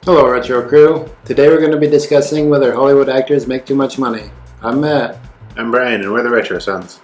Hello, Retro Crew. Today we're going to be discussing whether Hollywood actors make too much money. I'm Matt. I'm Brian, and we're the Retro Sons.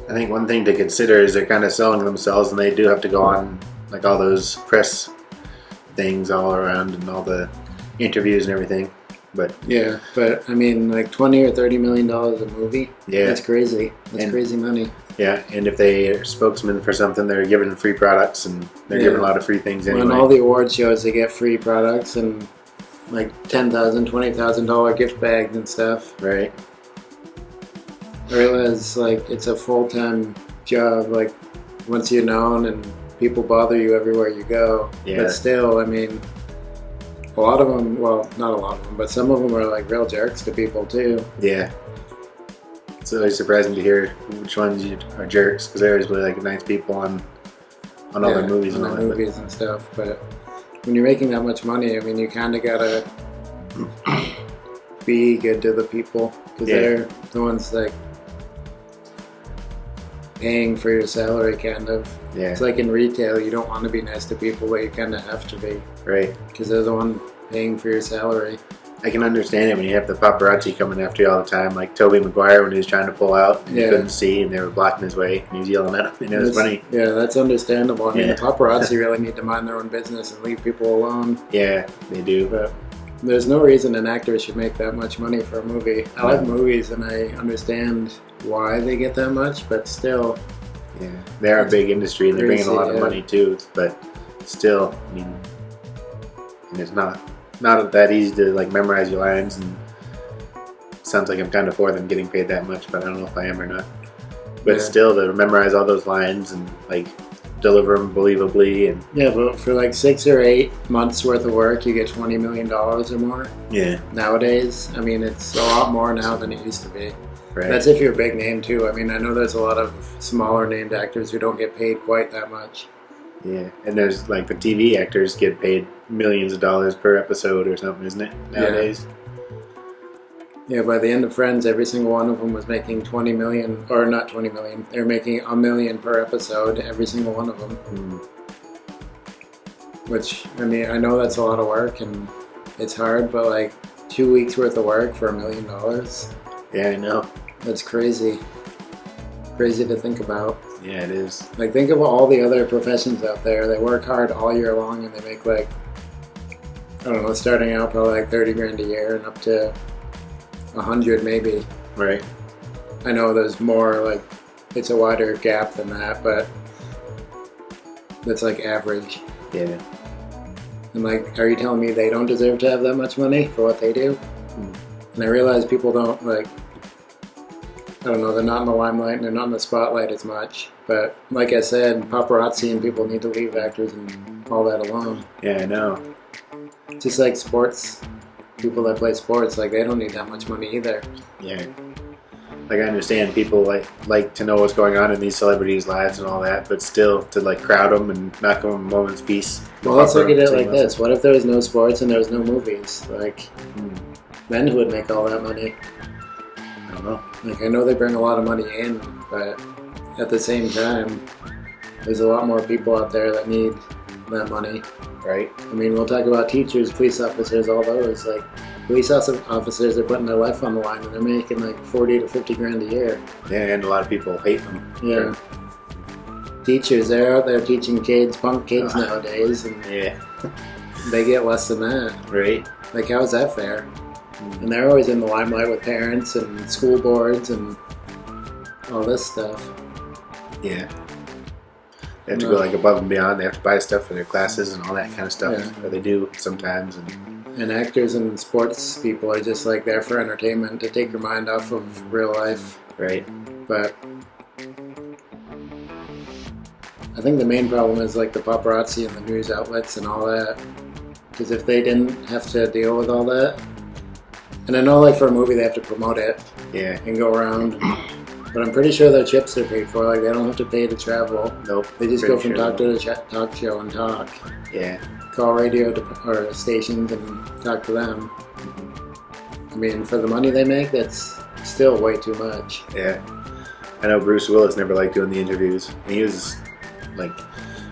I think one thing to consider is they're kind of selling themselves, and they do have to go on like all those press things all around and all the interviews and everything. But Yeah, but I mean, like $20 or $30 million a movie? yeah, That's crazy. That's crazy money. yeah, and if they are spokesmen for something, they're giving free products and they're giving a lot of free things anyway. On all the award shows, they get free products and like $10,000, $20,000 gift bags and stuff. Right. I realize like it's a full-time job. Like once you're known and people bother you everywhere you go. Yeah. But still, I mean, a lot of them, well, not a lot of them, but some of them are like real jerks to people too. Yeah. It's always surprising to hear which ones are jerks, because they're always really like nice people on all their movies and all that. Movies and stuff. But when you're making that much money, I mean, you kind of gotta be good to the people, because they're the ones like paying for your salary, kind of. Yeah. It's like in retail, you don't want to be nice to people, but you kind of have to be, Right. because they're the one paying for your salary. I can understand it when you have the paparazzi coming after you all the time, like Tobey Maguire when he was trying to pull out and he couldn't see and they were blocking his way and he was yelling at him, and it was funny. Yeah, that's understandable. I mean, the paparazzi really need to mind their own business and leave people alone. Yeah, they do. But there's no reason an actor should make that much money for a movie. I like movies and I understand why they get that much, but still. Yeah, they're a big industry and they're bringing a lot of yeah. money too, but still, I mean, and it's not that easy to like memorize your lines, and it sounds like I'm kind of for them getting paid that much, but I don't know if I am or not. But still, to memorize all those lines and like deliver them believably, and yeah, but for like 6 or 8 months worth of work, you get $20 million or more. yeah, Nowadays, I mean, it's a lot more now than it used to be. right. That's if you're a big name too. I mean, I know there's a lot of smaller named actors who don't get paid quite that much. Yeah, and there's like the TV actors get paid millions of dollars per episode or something, isn't it, nowadays? Yeah, by the end of Friends, every single one of them was making 20 million, or not 20 million. They were making $1 million per episode, every single one of them. Which, I mean, I know that's a lot of work and it's hard, but like 2 weeks worth of work for $1 million, Yeah, I know. that's crazy. Crazy to think about. Yeah, it is. Like, think of all the other professions out there. They work hard all year long and they make like, I don't know, starting out probably like 30 grand a year and up to 100 maybe. Right. I know there's more, like, it's a wider gap than that, but that's like average. Yeah. And like, are you telling me they don't deserve to have that much money for what they do? And I realize people don't, like, I don't know, they're not in the limelight and they're not in the spotlight as much. But like I said, paparazzi and people need to leave actors and all that alone. Yeah, I know. Just like sports, people that play sports, like, they don't need that much money either. Yeah. Like, I understand people like to know what's going on in these celebrities' lives and all that, but still, to like crowd them and knock them a moment's peace. Well, let's look at it like this. What if there was no sports and there was no movies? Like, then who would make all that money? I don't know. Like, I know they bring a lot of money in, but at the same time, there's a lot more people out there that need that money. Right. I mean, we'll talk about teachers, police officers, all those. Like, police officers are putting their life on the line and they're making like 40 to 50 grand a year. Yeah, and a lot of people hate them. Yeah. Teachers, they're out there teaching kids, punk kids nowadays, and Yeah. they get less than that. Right. Like, how is that fair? And they're always in the limelight with parents and school boards and all this stuff. Yeah. They have to go like above and beyond. They have to buy stuff for their classes and all that kind of stuff. Yeah. Or they do sometimes. And actors and sports people are just like there for entertainment, to take your mind off of real life. Right. But I think the main problem is like the paparazzi and the news outlets and all that. Because if they didn't have to deal with all that, and I know like for a movie they have to promote it Yeah. and go around, but I'm pretty sure their chips are paid for. Like, they don't have to pay to travel. Nope. They just Pretty go from sure talk to talk show and talk. Yeah. Call radio or stations and talk to them. I mean, for the money they make, that's still way too much. Yeah. I know Bruce Willis never liked doing the interviews. He was like,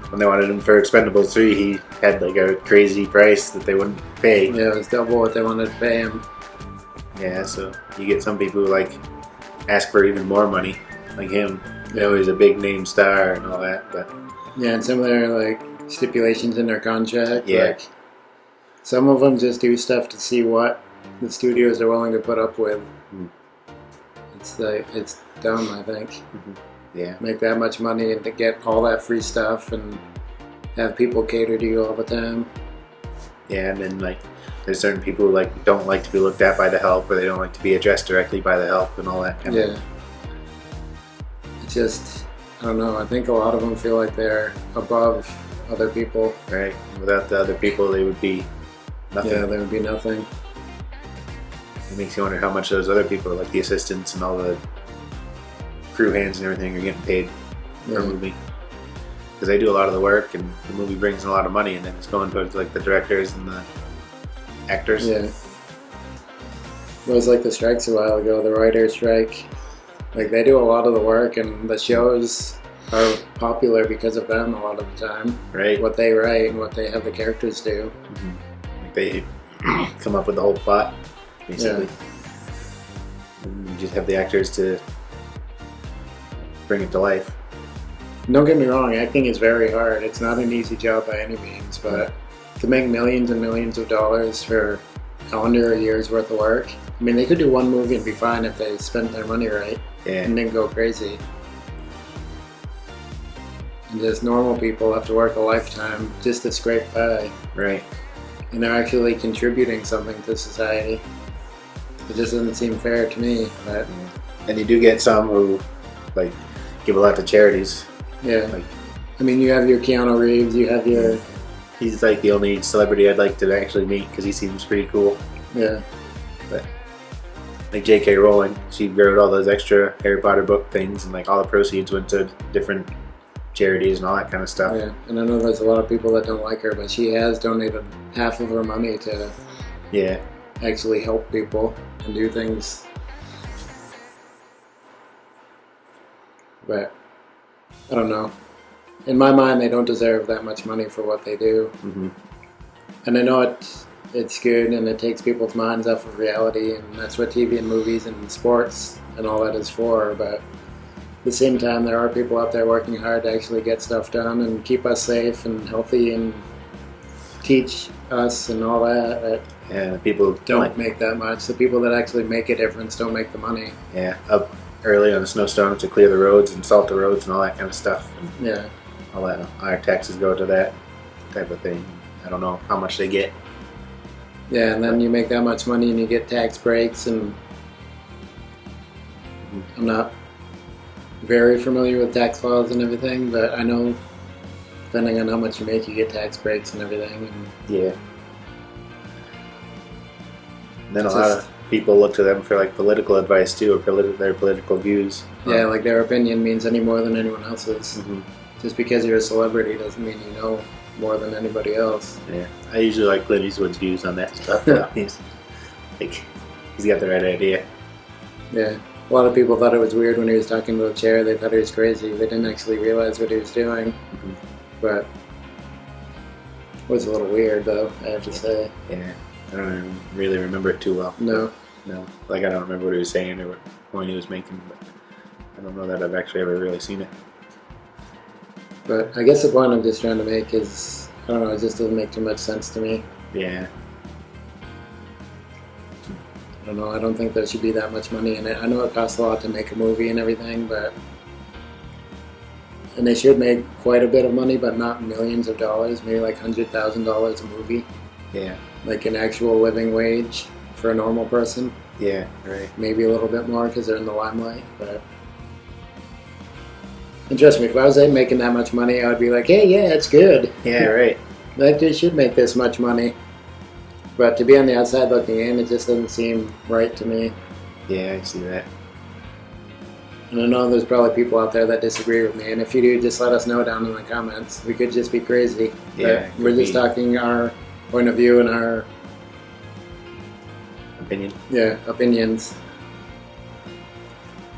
when they wanted him for Expendables 3, he had like a crazy price that they wouldn't pay. Yeah, it was double what they wanted to pay him. Yeah, so you get some people who like ask for even more money, like him. You know, he's a big name star and all that, but Yeah, and some of their like stipulations in their contract. Yeah. Like, some of them just do stuff to see what the studios are willing to put up with. Mm. It's like it's dumb, I think. yeah, Make that much money and to get all that free stuff and have people cater to you all the time. yeah, and then like there's certain people who like don't like to be looked at by the help, or they don't like to be addressed directly by the help and all that kind of. Yeah. It's just, I don't know, I think a lot of them feel like they're above other people. Right. Without the other people, they would be nothing. Yeah, there would be nothing. It makes you wonder how much those other people, like the assistants and all the crew hands and everything, are getting paid for a Yeah. movie. Because they do a lot of the work, and the movie brings in a lot of money, and then it's going towards like the directors and the actors. Yeah. It was like the strikes a while ago, the writer's strike. Like, they do a lot of the work, and the shows are popular because of them a lot of the time. Right. What they write and what they have the characters do. Like they come up with the whole plot, basically. And you just have the actors to bring it to life. Don't get me wrong, acting is very hard. It's not an easy job by any means, but to make millions and millions of dollars for under a year's worth of work, I mean, they could do one movie and be fine if they spent their money right Yeah. and didn't go crazy. And just normal people have to work a lifetime just to scrape by, Right. and they're actually contributing something to society. It just doesn't seem fair to me. But And you do get some who like give a lot to charities. yeah, Like I mean, you have your Keanu Reeves, you have your he's like the only celebrity I'd like to actually meet because he seems pretty cool. yeah. But like J.K. Rowling, she wrote all those extra Harry Potter book things, and like all the proceeds went to different charities and all that kind of stuff. Yeah, and I know there's a lot of people that don't like her, but she has donated half of her money to Yeah. actually help people and do things. But I don't know. In my mind, they don't deserve that much money for what they do. Mm-hmm. And I know it's good and it takes people's minds off of reality, and that's what TV and movies and sports and all that is for. But at the same time, there are people out there working hard to actually get stuff done and keep us safe and healthy and teach us and all that And the people don't like, make that much. The people that actually make a difference don't make the money. yeah, up early on a snowstorm to clear the roads and salt the roads and all that kind of stuff. And Yeah. all that. Our taxes go to that type of thing. I don't know how much they get. Yeah, and then you make that much money and you get tax breaks, and I'm not very familiar with tax laws and everything, but I know depending on how much you make, you get tax breaks and everything. And Yeah. And then It's a lot just- of people look to them for like political advice too, or their political views. yeah, like their opinion means any more than anyone else's. Mhm. Just because you're a celebrity doesn't mean you know more than anybody else. Yeah. I usually like Clint Eastwood's views on that stuff. Though. he's got the right idea. Yeah. A lot of people thought it was weird when he was talking to a chair. They thought he was crazy. They didn't actually realize what he was doing. Mhm. But it was a little weird, though, I have to say. Yeah. I don't even really remember it too well. No. No. Like I don't remember what he was saying or what point he was making, but I don't know that I've actually ever really seen it. But I guess the point I'm just trying to make is, I don't know, it just doesn't make too much sense to me. Yeah. I don't know, I don't think there should be that much money in it. I know it costs a lot to make a movie and everything, but... And they should make quite a bit of money, but not millions of dollars. Maybe like $100,000 a movie. Yeah. Like an actual living wage for a normal person. Yeah. Right. Maybe a little bit more because they're in the limelight, but... And trust me, if I was making that much money, I would be like, hey, yeah, it's good. Yeah. Right. Like, they should make this much money. But to be on the outside looking in, it just doesn't seem right to me. Yeah. I see that. And I know there's probably people out there that disagree with me, and if you do, just let us know down in the comments. We could just be crazy. Yeah, But we're just talking our point of view and our Opinion. opinions.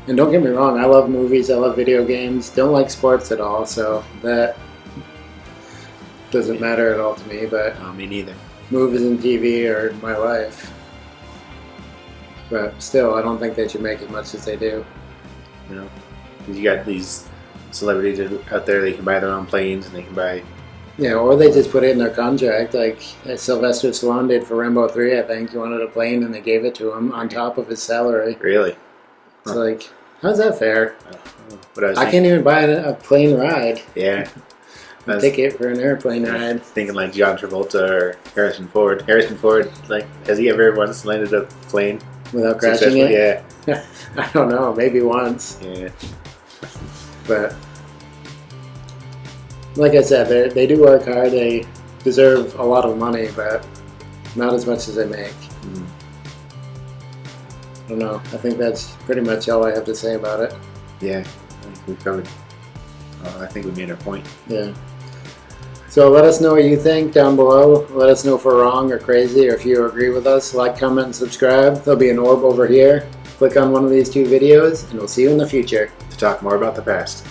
And don't get me wrong, I love movies, I love video games, don't like sports at all, so that doesn't matter at all to me, but Me neither. movies and TV are my life. But still, I don't think they should make as much as they do. You know, 'cause you got these celebrities out there. They can buy their own planes and they can buy. Yeah, or they just put it in their contract, like Sylvester Stallone did for Rambo 3, I think. He wanted a plane and they gave it to him on top of his salary. Really? It's like, how's that fair? What I was I thinking, can't even buy a plane ride, yeah. I a was ticket for an airplane ride. thinking like John Travolta or Harrison Ford. Harrison Ford, like, has he ever once landed a plane Without crashing successfully? it? Yeah. I don't know, maybe once. Yeah. But like I said, they do work hard. They deserve a lot of money, but not as much as they make. Mhm. I don't know. I think that's pretty much all I have to say about it. Yeah. I think we covered. I think we made our point. Yeah. So let us know what you think down below. Let us know if we're wrong or crazy, or if you agree with us. Like, comment, and subscribe. There'll be an orb over here. Click on one of these two videos, and we'll see you in the future. To talk more about the past.